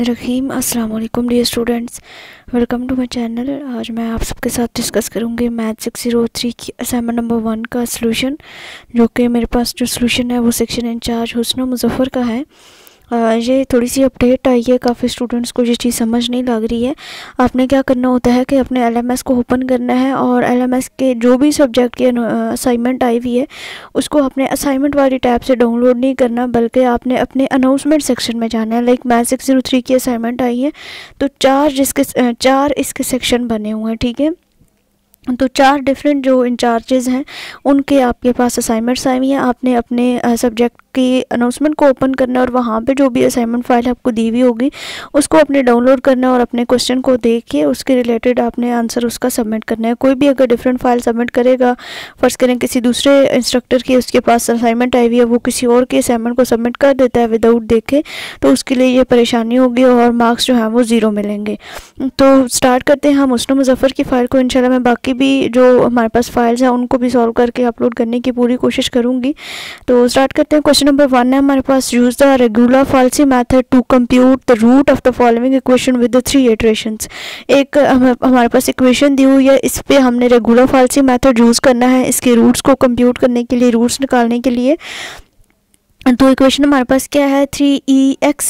रहीम अस्सलाम वालेकुम dear students, welcome to my channel. आज मैं आप सबके साथ डिस्कस करूंगी मैथ 603 की असाइनमेंट नंबर 1 का सॉल्यूशन, जो कि मेरे पास जो सॉल्यूशन है वो सेक्शन इंचार्ज हुस्ना मुजफ्फर का है। ये थोड़ी सी अपडेट आई है, काफ़ी स्टूडेंट्स को ये चीज़ समझ नहीं लग रही है। आपने क्या करना होता है कि अपने एलएमएस को ओपन करना है और एलएमएस के जो भी सब्जेक्ट की असाइनमेंट आई हुई है उसको अपने असाइनमेंट वाली टैब से डाउनलोड नहीं करना, बल्कि आपने अपने अनाउंसमेंट सेक्शन में जाना है। लाइक मैथ 603 की असाइनमेंट आई है तो चार इसके सेक्शन बने हुए हैं, ठीक है। तो 4 डिफरेंट जो इंचार्जेस हैं उनके आपके पास असाइनमेंट्स आई हुई हैं। आपने अपने सब्जेक्ट की अनाउंसमेंट को ओपन करना है और वहाँ पे जो भी असाइनमेंट फाइल आपको दी हुई होगी उसको अपने डाउनलोड करना है और अपने क्वेश्चन को देख के उसके रिलेटेड आपने आंसर उसका सबमिट करना है। कोई भी अगर डिफरेंट फाइल सबमिट करेगा, फ़र्ज़ करें किसी दूसरे इंस्ट्रक्टर की उसके पास असाइनमेंट आई हुई है, वो किसी और के असाइनमेंट को सबमिट कर देता है विदाउट देखे, तो उसके लिए ये परेशानी होगी और मार्क्स जो हैं वो 0 मिलेंगे। तो स्टार्ट करते हैं हम हुस्ना मुजफ्फर की फ़ाइल को। इंशाल्लाह मैं बाकी भी जो हमारे पास फाइल्स हैं उनको भी सॉल्व करके अपलोड करने की पूरी कोशिश करूँगी। तो स्टार्ट करते हैं। क्वेश्चन नंबर 1 है हमारे पास, use the regula falsi method to compute the root of the following equation with the 3 iterations. एक हमारे पास इक्वेशन दी हुई है, इस पे हमने रेगुलर फाल्सी मेथड यूज़ करना है इसके रूट्स को कंप्यूट करने के लिए, रूट्स निकालने के लिए। तो इक्वेशन हमारे पास क्या है, 3ex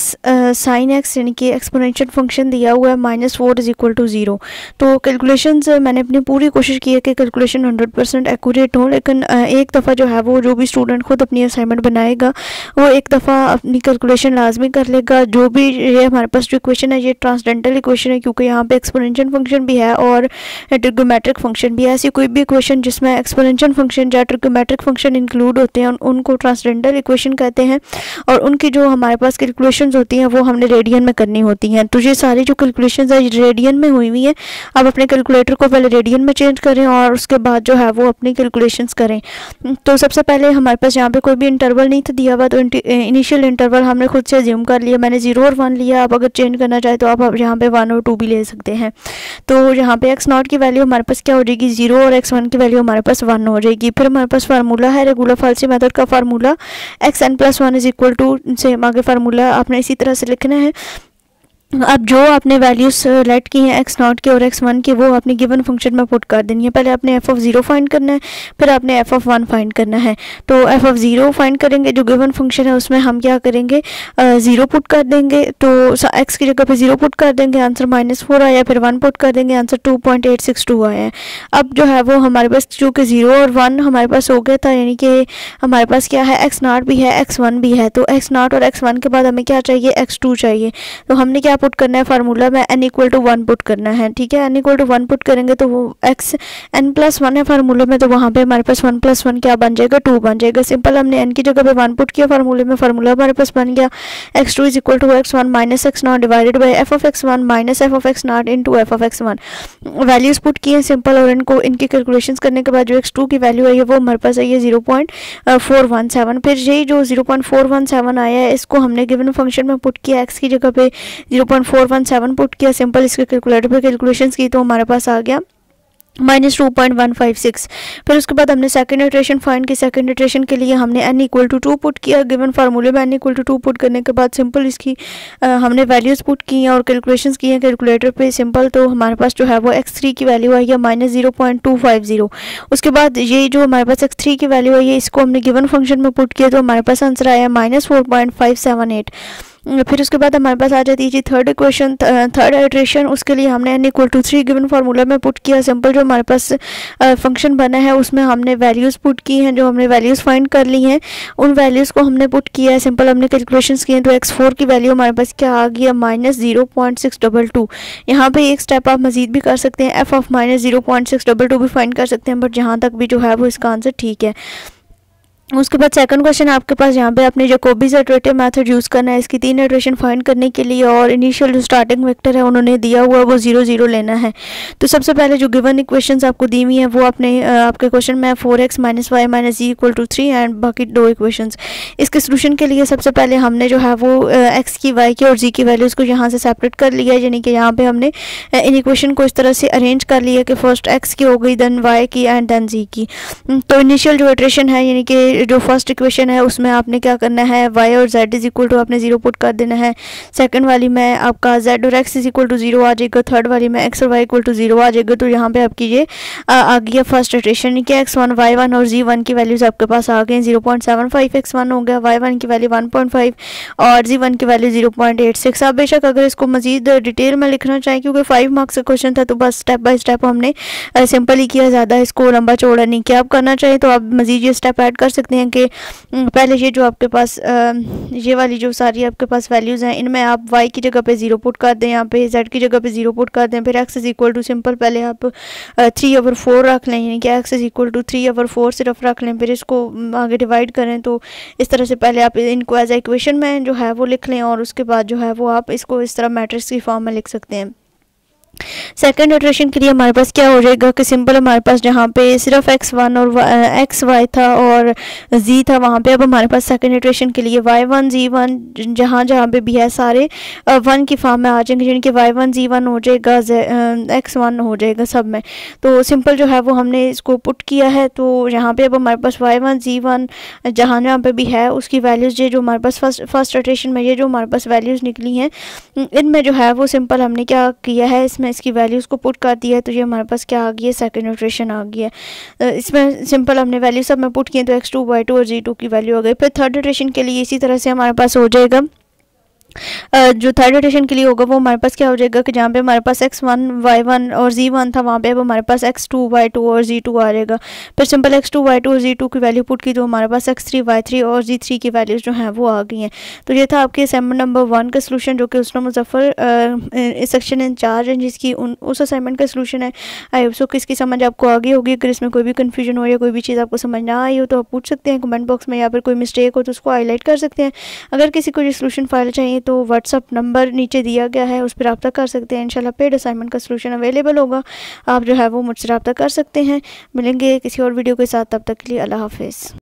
sin x यानी कि एक्सपोनेंशियल फंक्शन दिया हुआ है -4 = 0। तो कैलकुलेशंस मैंने अपनी पूरी कोशिश की है कि कैलकुलेशन 100% एक्यूरेट हो, लेकिन एक दफ़ा जो है वो जो भी स्टूडेंट खुद अपनी असाइनमेंट बनाएगा वो एक दफ़ा अपनी कैलकुलेशन लाजमी कर लेगा। जो भी ये हमारे पास जो इक्वेशन है ये ट्रांसडेंटल इक्वेशन है, क्योंकि यहाँ पे एक्सपोनेंशियल फंक्शन भी है और ट्रिग्नोमेट्रिक फंक्शन भी है। ऐसी कोई भी इक्वेशन जिसमें एक्सपोनेंशियल फंक्शन या ट्रिग्नोमेट्रिक फंक्शन इंक्लूड होते हैं उनको ट्रांसडेंटल इक्वेशन कहते हैं, और उनकी जो हमारे पास कैलकुलेशंस होती हैं वो हमने रेडियन में करनी होती हैं। तो ये सारी जो कैलकुलेशंस है रेडियन में हुई हुई है। आप अपने कैलकुलेटर को पहले रेडियन में चेंज करें और उसके बाद जो है वो अपनी कैलकुलेशंस करें। तो सबसे पहले हमारे पास यहाँ पे कोई भी इंटरवल नहीं था दिया हुआ, तो इनिशियल इंटरवल हमने खुद से अज्यूम कर लिया। मैंने 0 और 1 लिया। आप अगर चेंज करना चाहे तो आप यहाँ पे 1 और 2 भी ले सकते हैं। तो यहाँ पे x0 की वैल्यू हमारे पास क्या हो जाएगी, 0, और x1 की वैल्यू हमारे पास 1 हो जाएगी। फिर हमारे पास फार्मूला है रेगुलर फाल्सी मेथड का फार्मूला, xn+1 = सेम आगे फार्मूला आपने इसी तरह से लिखना है। अब जो आपने वैल्यूज सेलेक्ट की हैं x0 के और x1 के, वो आपने गिवन फंक्शन में पुट कर देनी है। पहले आपने f(0) फाइंड करना है, फिर आपने f(1) फाइंड करना है। तो f(0) फाइंड करेंगे, जो गिवन फंक्शन है उसमें हम क्या करेंगे, 0 पुट कर देंगे। तो x की जगह पे 0 पुट कर देंगे, आंसर -4 आया। फिर 1 पुट कर देंगे, आंसर 2.862 आया है। अब जो है वो हमारे पास चूँकि 0 और 1 हमारे पास हो गया था, यानी कि हमारे पास क्या है, x0 भी है x1 भी है। तो x0 और x1 के बाद हमें क्या चाहिए, x2 चाहिए। तो हमने क्या पुट करना है, फार्मूला में n = 1 पुट करना है, ठीक है। n = 1 पुट करेंगे तो वो xn+1 है फार्मूले में, तो वहाँ पे हमारे पास 1 + 1 क्या बन जाएगा, 2 बन जाएगा। सिंपल, हमने n की जगह पे 1 पुट किया फार्मूले में, फार्मूला हमारे पास बन गया x2 = x1 - x0 divided by f(x1) - f(x0) * f(x1)। Values put किए सिंपल, और इनको इनकी कैलकुलेशंस करने के बाद जो x2 की वैल्यू आई है वो हमारे पास आई है 0.417। फिर यही जो 0.417 आया है इसको हमने गिवन फंक्शन में पुट किया, x की जगह पे 0.417 पुट किया सिंपल, इसके कैलकुलेटर पे कैलकुलेशंस की तो हमारे पास आ गया -2.156। फिर उसके बाद हमने सेकंड इटरेशन फाइंड की। सेकंड इटरेशन के लिए हमने n = 2 पुट किया। गिवन फार्मूले में n = 2 पुट करने के बाद सिंपल इसकी हमने वैल्यूज़ पुट की हैं और कैलकुलेशंस की हैं कैलकुलेटर पे सिंपल। तो हमारे पास जो है वो x3 की वैल्यू आई है -0.250। उसके बाद ये जो हमारे पास x3 की वैल्यू आई है इसको हमने गिवन फंक्शन में पुट किया तो हमारे पास आंसर आया -4.578। फिर उसके बाद हमारे पास आ जाती है थर्ड इक्वेशन, थर्ड इटरेशन। उसके लिए हमने n = 3 गिवन फार्मूला में पुट किया। सिंपल जो हमारे पास फंक्शन बना है उसमें हमने वैल्यूज़ पुट की हैं, जो हमने वैल्यूज़ फाइंड कर ली हैं उन वैल्यूज़ को हमने पुट किया है सिंपल, हमने कैलकुलेशंस किए हैं। तो x4 की वैल्यू हमारे पास क्या आ गया, -0.622। यहाँ पे एक स्टेप आप मजीद भी कर सकते हैं, f of -0.622 भी फाइंड कर सकते हैं, बट जहाँ तक भी जो है वो इसका आंसर ठीक है। उसके बाद सेकंड क्वेश्चन आपके पास, यहाँ पे आपने जैकोबीज इटरेटिव मेथड यूज़ करना है इसकी 3 इटरेशन फाइंड करने के लिए, और इनिशियल जो स्टार्टिंग वेक्टर है उन्होंने दिया हुआ वो 0 0 लेना है। तो सबसे पहले जो गिवन इक्वेशंस आपको दी हुई हैं वो आपने आपके क्वेश्चन में 4x - y - z = 3 एंड बाकी 2 इक्वेशंस। इसके सोल्यूशन के लिए सबसे पहले हमने जो है वो x की, y की और z की वैल्यूज़ को यहाँ से सेपरेट कर लिया, यानी कि यहाँ पर हमने इन इक्वेशन को इस तरह से अरेंज कर लिया कि फर्स्ट x की हो गई, देन y की एंड देन z की। तो इनिशियल जो इटरेशन है यानी कि जो फर्स्ट इक्वेशन है उसमें आपने क्या करना है, y और z इज इक्वल टू आपने 0 पुट कर देना है। सेकंड वाली में आपका z और x इज इक्वल टू 0 आ जाएगा। थर्ड वाली में x और y इक्वल टू 0 आ जाएगा। तो यहाँ पे आपकी ये आ गया फर्स्ट इटरेशन कि x1 y1 और z1 की वैल्यूज आपके पास आ गई। 0.75 x1 हो गया, y1 की वैल्यू 1.5 और z1 की वैल्यू 0.86। आप बेशक अगर इसको मजीद डिटेल में लिखना चाहें, क्योंकि 5 मार्क्स का क्वेश्चन था तो बस स्टेप बाय स्टेप हमने सिंपल ही किया, ज़्यादा इसको लंबा चौड़ा नहीं किया। आप करना चाहें तो आप मजीद ये स्टेप ऐड कर सकते हैं कि पहले ये जो आपके पास ये वाली जो सारी आपके पास वैल्यूज़ हैं इनमें आप y की जगह पे 0 पुट कर दें, यहाँ पे z की जगह पे 0 पुट कर दें। फिर x is equal to simple पहले आप 3/4 रख लें, यानी कि x इज इक्वल टू 3/4 सिर्फ रख लें। फिर इसको आगे डिवाइड करें तो इस तरह से पहले आप इनको एज ए इक्वेशन में जो है वो लिख लें और उसके बाद जो है वो आप इसको इस तरह मैट्रिक्स की फॉर्म में लिख सकते हैं। सेकेंड इटरेशन के लिए हमारे पास क्या हो जाएगा कि सिंपल हमारे पास जहाँ पे सिर्फ x1 और xy था और z था, वहाँ पे अब हमारे पास सेकेंड इटरेशन के लिए y1 z1 जहाँ जहाँ पे भी है सारे 1 की फॉर्म में आ जाएंगे, यानी कि y1 z1 हो जाएगा, x1 हो जाएगा सब में। तो सिंपल जो है वो हमने इसको पुट किया है। तो यहाँ पे अब हमारे पास y1 z1 जहाँ जहाँ पे भी है उसकी वैल्यूज़ ये जो हमारे पास फर्स्ट इटरेशन में ये जो हमारे पास वैल्यूज़ निकली हैं इनमें जो है वो सिंपल हमने क्या किया है, इसमें इसकी वैल्यूज़ को पुट कर दिया है। तो ये हमारे पास क्या आ गई है, सेकंड इटरेशन आ गई है। इसमें सिंपल हमने वैल्यू सब में पुट किए तो x2 y2 और z2 की वैल्यू आ गई। फिर थर्ड इटरेशन के लिए इसी तरह से हमारे पास हो जाएगा, जो थर्ड इटरेशन के लिए होगा वो हमारे पास क्या हो जाएगा कि जहाँ पे हमारे पास x1 y1 और z1 था वहाँ पे अब हमारे पास x2 y2 और z2 आ जाएगा। फिर सिंपल x2 y2 और z2 की वैल्यू पुट की तो हमारे पास x3 y3 और z3 की वैल्यूज़ जो हैं वो आ गई हैं। तो ये था आपके असाइनमेंट नंबर 1 का सलूशन, जो कि उसने मुजफ्फर सेक्शन इंचार्ज है जिसकी उस असाइनमेंट का सलूशन है। आई होप सो कि इसकी समझ आपको आगे होगी। अगर इसमें कोई भी कन्फ्यूजन हो या कोई भी चीज़ आपको समझ ना आई हो तो आप पूछ सकते हैं कमेंट बॉक्स में, या फिर कोई मिस्टेक हो तो उसको हाईलाइट कर सकते हैं। अगर किसी को ये सलूशन फाइल चाहिए तो व्हाट्सअप नंबर नीचे दिया गया है, उस पर रब्ता कर सकते हैं। इंशाल्लाह पेड असाइनमेंट का सलूशन अवेलेबल होगा, आप जो है वो मुझसे रब्ता कर सकते हैं। मिलेंगे किसी और वीडियो के साथ, तब तक के लिए अल्लाह हाफिज़।